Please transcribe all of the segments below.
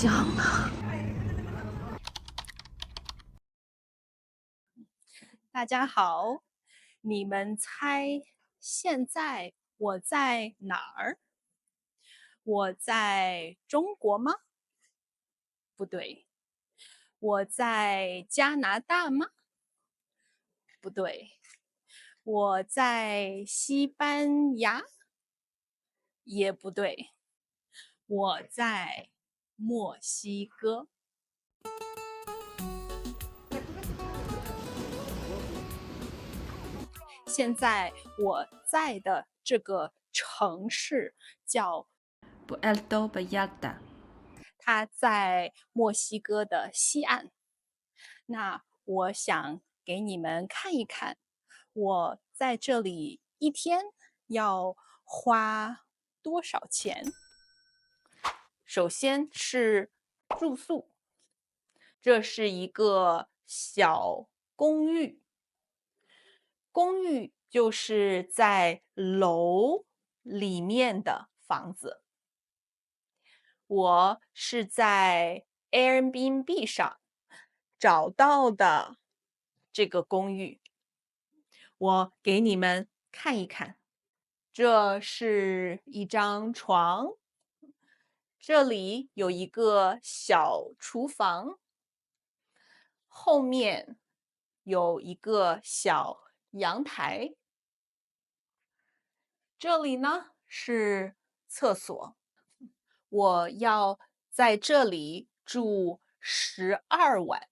香啊！大家好，你们猜现在我在哪儿？我在中国吗？不对。我在加拿大吗？不对。我在西班牙？也不对。我在墨西哥。现在我在的这个城市叫 Puerto Vallarta，它在墨西哥的西岸。那我想给你们看一看，我在这里一天要花多少钱。首先是住宿，这是一个小公寓。公寓就是在楼里面的房子。我是在 Airbnb 上找到的这个公寓，我给你们看一看。这是一张床，这里有一个小厨房，后面有一个小阳台，这里呢是厕所。我要在这里住12晚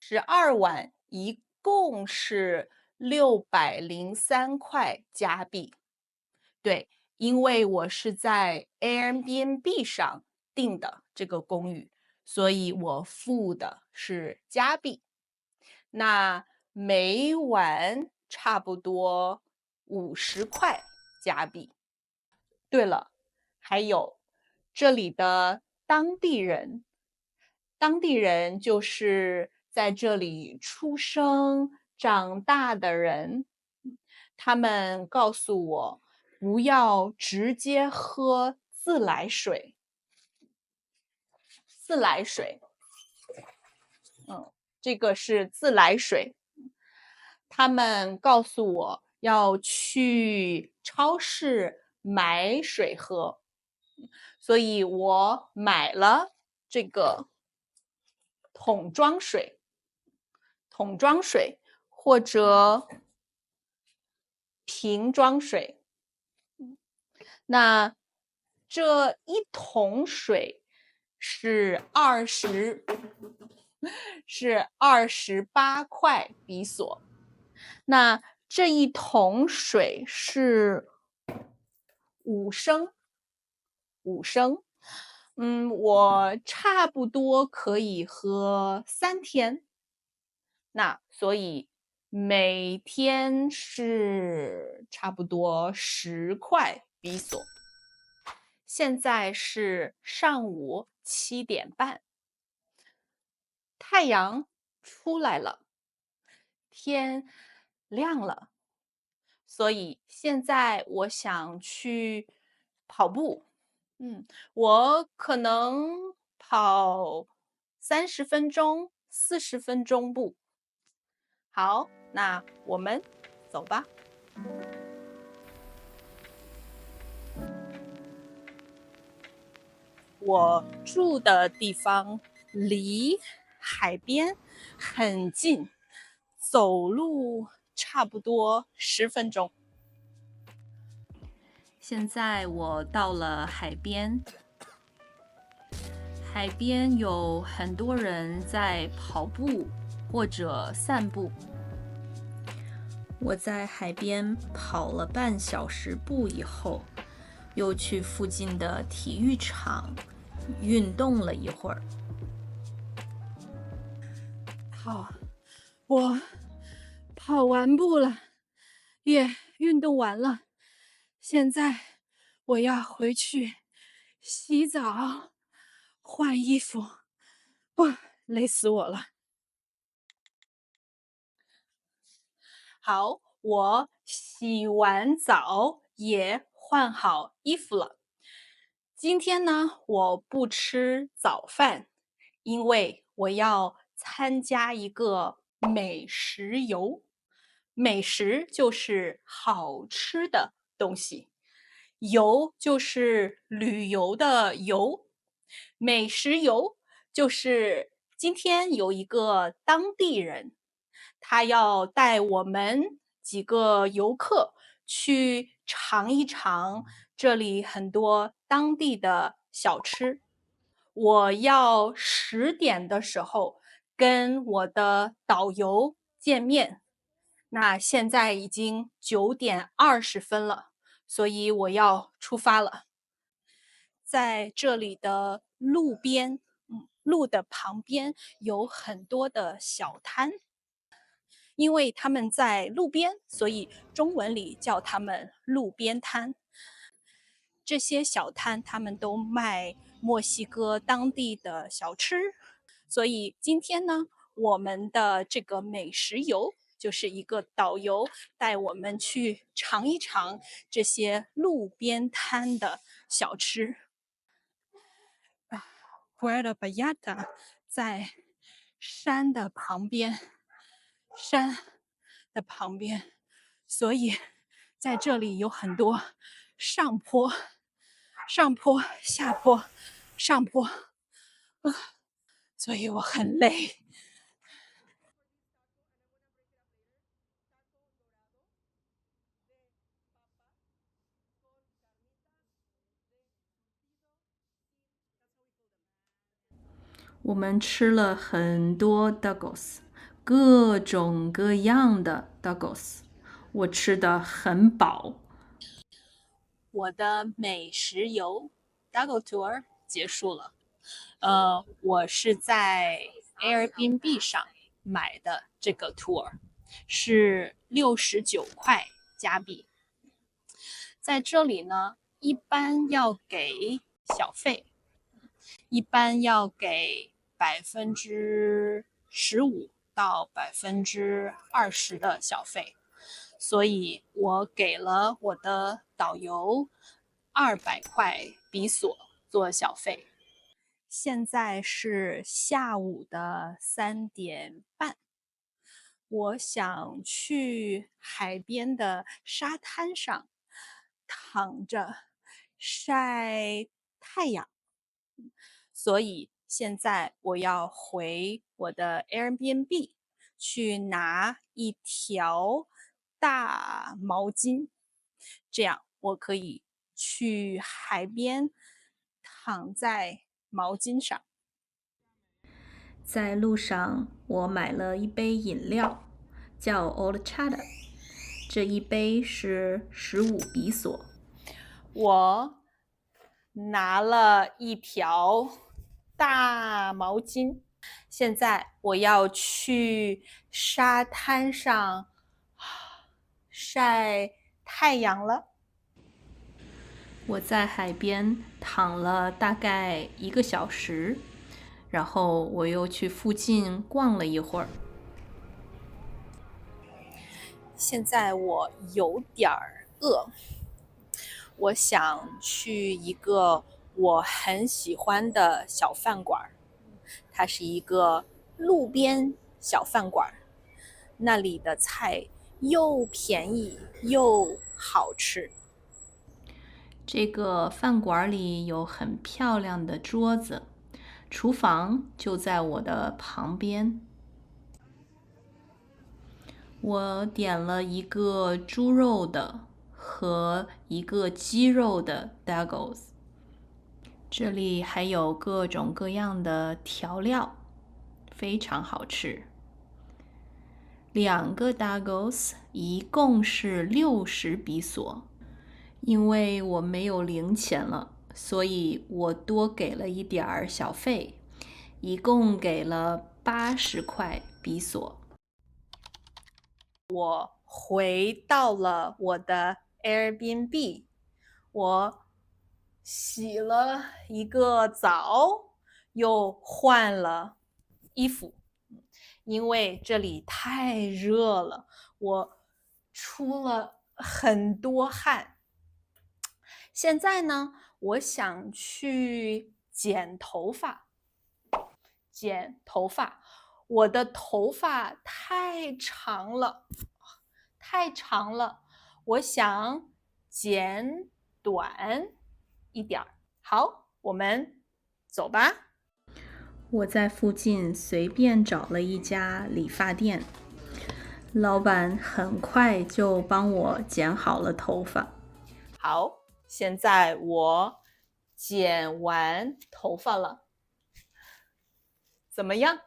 ，12晚一共是603块加币。对，因为我是在 Airbnb 上订的这个公寓，所以我付的是加币。那每晚差不多50块加币。对了，还有这里的当地人，当地人就是在这里出生长大的人，他们告诉我不要直接喝自来水。自来水，这个是自来水。他们告诉我要去超市买水喝，所以我买了这个桶装水，或者瓶装水。那这一桶水是28块比索。那这一桶水是5升，5升。我差不多可以喝3天。那所以每天是差不多10块比索。现在是上午7点半，太阳出来了，天亮了，所以现在我想去跑步。我可能跑30分钟、40分钟步。好，那我们走吧。我住的地方离海边很近，走路差不多10分钟。现在我到了海边，海边有很多人在跑步或者散步。我在海边跑了半小时步以后，又去附近的体育场运动了一会儿。好，我跑完步了，也运动完了。现在我要回去洗澡、换衣服。哇，累死我了。好，我洗完澡也换好衣服了。今天呢，我不吃早饭，因为我要参加一个美食游。美食就是好吃的东西，游就是旅游的游。美食游就是今天有一个当地人，他要带我们几个游客去尝一尝这里很多当地的小吃。我要10点的时候跟我的导游见面，那现在已经9点20分了，所以我要出发了。在这里的路边，路的旁边有很多的小摊，因为他们在路边，所以中文里叫他们路边摊。这些小摊他们都卖墨西哥当地的小吃，所以今天呢，我们的这个美食游就是一个导游带我们去尝一尝这些路边摊的小吃。Puerto Vallarta 在山的旁边，山的旁边，所以在这里有很多上坡、上坡、下坡、上坡，所以我很累。我们吃了很多 tacos，各种各样的 tacos，我吃的很饱。我的美食游 Dago Tour 结束了。我是在 Airbnb 上买的这个 tour，是69块加币。在这里呢，一般要给小费，一般要给15%到20%的小费，所以我给了我的导游200块比索做小费。现在是下午的3点半，我想去海边的沙滩上躺着晒太阳，所以现在我要回我的 Airbnb 去拿一条大毛巾，这样我可以去海边躺在毛巾上。在路上，我买了一杯饮料，叫 horchata，这一杯是15比索。我拿了一条大毛巾，现在我要去沙滩上晒太阳了。我在海边躺了大概1个小时，然后我又去附近逛了一会儿。现在我有点饿，我想去一个我很喜欢的小饭馆，它是一个路边小饭馆，那里的菜又便宜又好吃。这个饭馆里有很漂亮的桌子，厨房就在我的旁边。我点了一个猪肉的和一个鸡肉的 tacos，这里还有各种各样的调料，非常好吃。2个 tacos 一共是60比索，因为我没有零钱了，所以我多给了一点儿小费，一共给了80块比索。我回到了我的 Airbnb，我洗了一个澡，又换了衣服，因为这里太热了，我出了很多汗。现在呢，我想去剪头发。剪头发，我的头发太长了，太长了，我想剪短一点儿。好，我们走吧。我在附近随便找了一家理发店，老板很快就帮我剪好了头发。好，现在我剪完头发了，怎么样？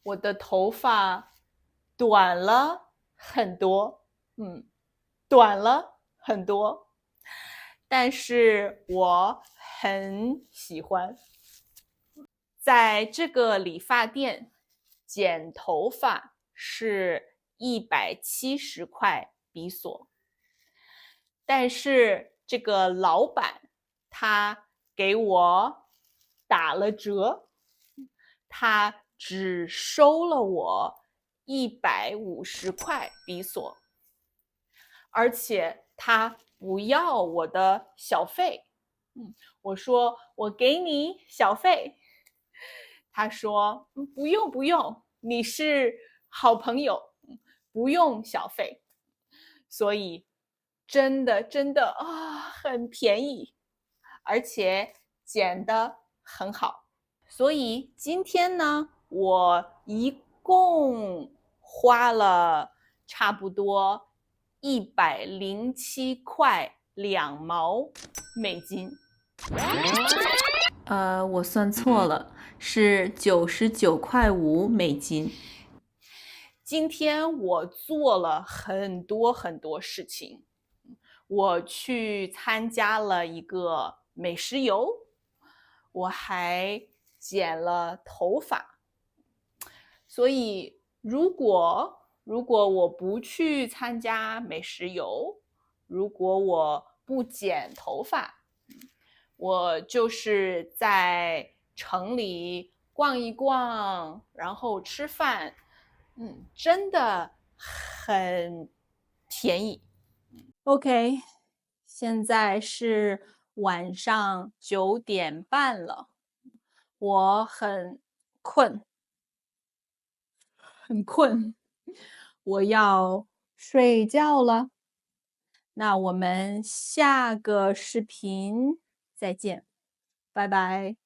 我的头发短了很多，短了很多，但是我很喜欢。在这个理发店剪头发是170块比索，但是这个老板他给我打了折，他只收了我150块比索，而且他不要我的小费。我说我给你小费，他说不用不用，你是好朋友，不用小费。所以真的真的很便宜，而且剪得很好。所以今天呢，我一共花了差不多107块2毛美金。我算错了，是99.5块美金。今天我做了很多很多事情，我去参加了一个美食游，我还剪了头发。所以如果我不去参加美食游，如果我不剪头发，我就是在城里逛一逛，然后吃饭，真的很便宜。OK，现在是晚上9点半了，我很困，很困，我要睡觉了。那我们下个视频再见，拜拜。